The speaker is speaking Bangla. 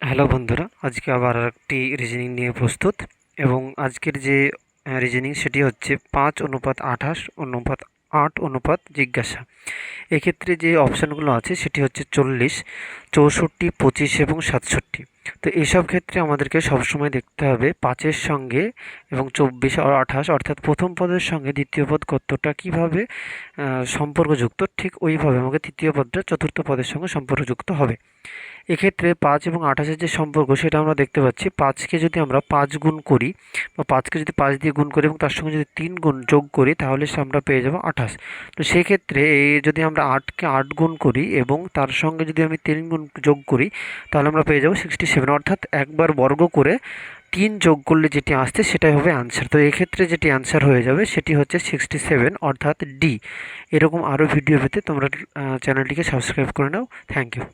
হ্যালো বন্ধুরা, আজকে আবার একটি রিজনিং নিয়ে প্রস্তুত। এবং আজকের যে রিজনিং সেটি হচ্ছে 5:28 অনুপাত 8 অনুপাত জিজ্ঞাসা। এক্ষেত্রে যে অপশানগুলো আছে সেটি হচ্ছে 40, 64, 25 এবং 67। তো এইসব ক্ষেত্রে আমাদেরকে সবসময় দেখতে হবে 5-এর সঙ্গে এবং 24 আর 28 অর্থাৎ প্রথম পদের সঙ্গে দ্বিতীয় পদ কতটা কীভাবে সম্পর্কযুক্ত, ঠিক ওইভাবে আমাকে তৃতীয় পদটা চতুর্থ পদের সঙ্গে সম্পর্কযুক্ত হবে। এক্ষেত্রে 5 এবং 28-এর যে সম্পর্ক সেটা আমরা দেখতে পাচ্ছি। 5কে যদি আমরা 5 গুণ করি বা 5কে যদি 5 দিয়ে গুণ করি এবং তার সঙ্গে যদি 3 গুণ যোগ করি তাহলে আমরা পেয়ে যাব 28। তো সেক্ষেত্রে যদি আমরা 8কে 8 গুণ করি এবং তার সঙ্গে যদি আমি 3 গুণ যোগ করি তাহলে আমরা পেয়ে যাব 67, অর্থাৎ একবার বর্গ করে 3 যোগ করলে যেটি আসছে সেটাই হবে আনসার। তো এক্ষেত্রে যেটি আনসার হয়ে যাবে সেটি হচ্ছে 67, অর্থাৎ ডি। এরকম আরও ভিডিও পেতে তোমরা চ্যানেলটিকে সাবস্ক্রাইব করে নাও। Thank you.